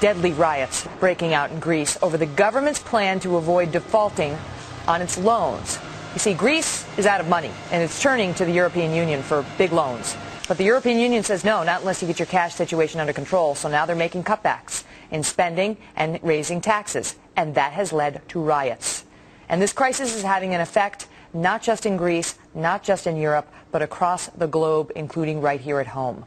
Deadly riots breaking out in Greece over the government's plan to avoid defaulting on its loans. You see, Greece is out of money, and it's turning to the European Union for big loans. But the European Union says no, not unless you get your cash situation under control. So now they're making cutbacks in spending and raising taxes, and that has led to riots. And this crisis is having an effect not just in Greece, not just in Europe, but across the globe, including right here at home.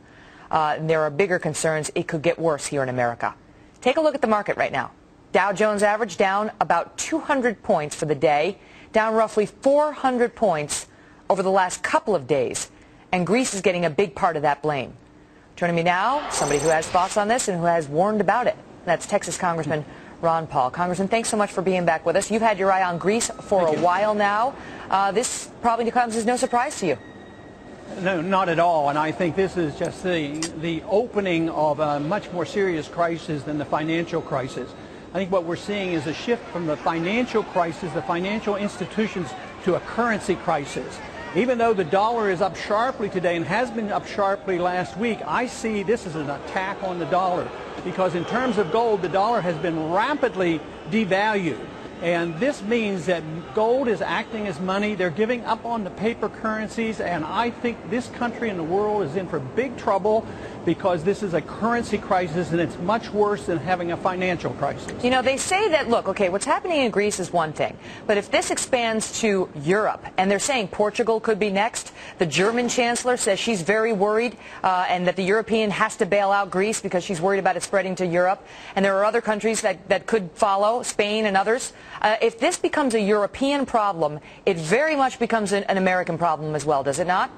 There are bigger concerns. It could get worse here in America. Take a look at the market right now. Dow Jones average down about 200 points for the day, down roughly 400 points over the last couple of days. And Greece is getting a big part of that blame. Joining me now, somebody who has thoughts on this and who has warned about it. That's Texas Congressman Ron Paul. Congressman, thanks so much for being back with us. You've had your eye on Greece for a while now. This probably comes as no surprise to you. No, not at all. And I think this is just the opening of a much more serious crisis than the financial crisis. I think what we're seeing is a shift from the financial crisis, the financial institutions, to a currency crisis. Even though the dollar is up sharply today and has been up sharply last week, I see this as an attack on the dollar. Because in terms of gold, the dollar has been rapidly devalued. And this means that gold is acting as money. They're giving up on the paper currencies. And I think this country and the world is in for big trouble because this is a currency crisis, and it's much worse than having a financial crisis. You know, they say that, look, okay, what's happening in Greece is one thing. But if this expands to Europe, and they're saying Portugal could be next, the German chancellor says she's very worried and that the European has to bail out Greece because she's worried about it spreading to Europe. And there are other countries that could follow, Spain and others. If this becomes a European problem, it very much becomes an American problem as well, does it not?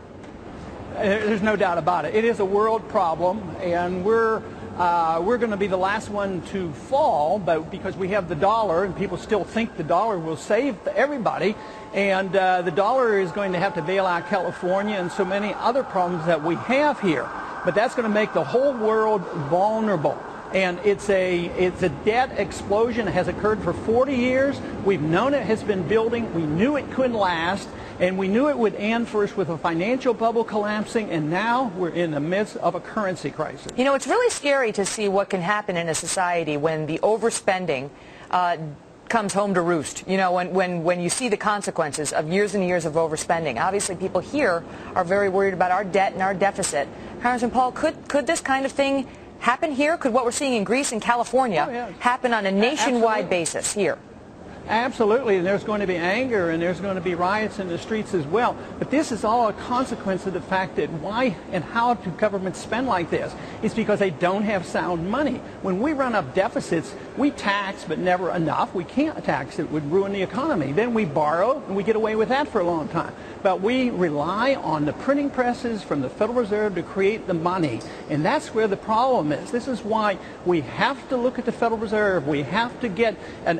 There's no doubt about it. It is a world problem, and we're going to be the last one to fall, but because we have the dollar, and people still think the dollar will save everybody, and the dollar is going to have to bail out California and so many other problems that we have here. But that's going to make the whole world vulnerable. And it's a debt explosion that has occurred for 40 years. We've known it has been building. We knew it couldn't last. And we knew it would end first with a financial bubble collapsing. And now we're in the midst of a currency crisis. You know, it's really scary to see what can happen in a society when the overspending comes home to roost. You know, when you see the consequences of years and years of overspending. Obviously, people here are very worried about our debt and our deficit. Congressman Paul, could this kind of thing happen here? Could what we're seeing in Greece and California happen on a nationwide basis here? Absolutely, and there's going to be anger and there's going to be riots in the streets as well. But this is all a consequence of the fact that why and how do governments spend like this? It's because they don't have sound money. When we run up deficits, we tax, but never enough. We can't tax. It would ruin the economy. Then we borrow, and we get away with that for a long time. But we rely on the printing presses from the Federal Reserve to create the money. And that's where the problem is. This is why we have to look at the Federal Reserve. We have to get an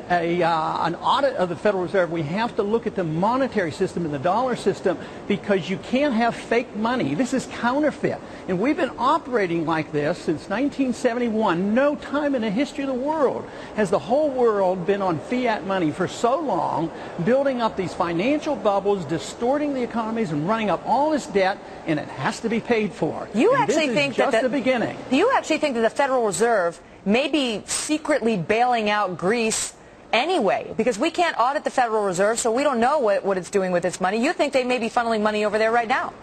audit of the Federal Reserve. We have to look at the monetary system and the dollar system because you can't have fake money. This is counterfeit. And we've been operating like this since 1971. No time in the history of the world has the whole world been on fiat money for so long, building up these financial bubbles, distorting the economies and running up all this debt, and it has to be paid for. You actually think that the beginning. You actually think that the Federal Reserve may be secretly bailing out Greece anyway, because we can't audit the Federal Reserve, so we don't know what it's doing with its money. You think they may be funneling money over there right now?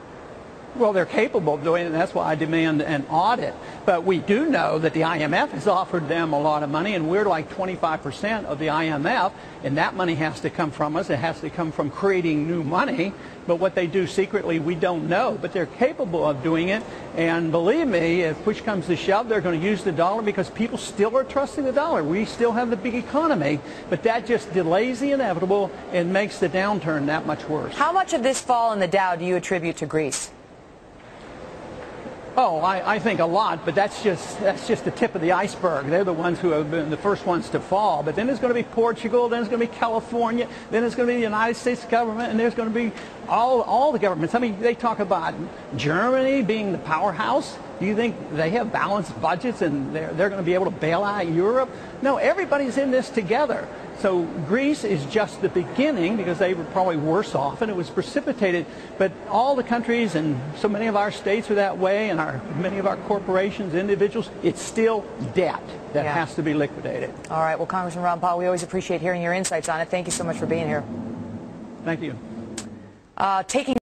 Well, they're capable of doing it, and that's why I demand an audit. But we do know that the IMF has offered them a lot of money, and we're like 25% of the IMF, and that money has to come from us. It has to come from creating new money. But what they do secretly, we don't know. But they're capable of doing it. And believe me, if push comes to shove, they're going to use the dollar because people still are trusting the dollar. We still have the big economy, but that just delays the inevitable and makes the downturn that much worse. How much of this fall in the Dow do you attribute to Greece? Oh, I think a lot, but that's just the tip of the iceberg. They're the ones who have been the first ones to fall. But then there's going to be Portugal, then there's going to be California, then there's going to be the United States government, and there's going to be all the governments. I mean, they talk about Germany being the powerhouse. Do you think they have balanced budgets and they're going to be able to bail out Europe? No, everybody's in this together. So Greece is just the beginning, because they were probably worse off and it was precipitated. But all the countries and so many of our states are that way, and many of our corporations, individuals, it's still debt that has to be liquidated. All right. Well, Congressman Ron Paul, we always appreciate hearing your insights on it. Thank you so much for being here. Thank you. Taking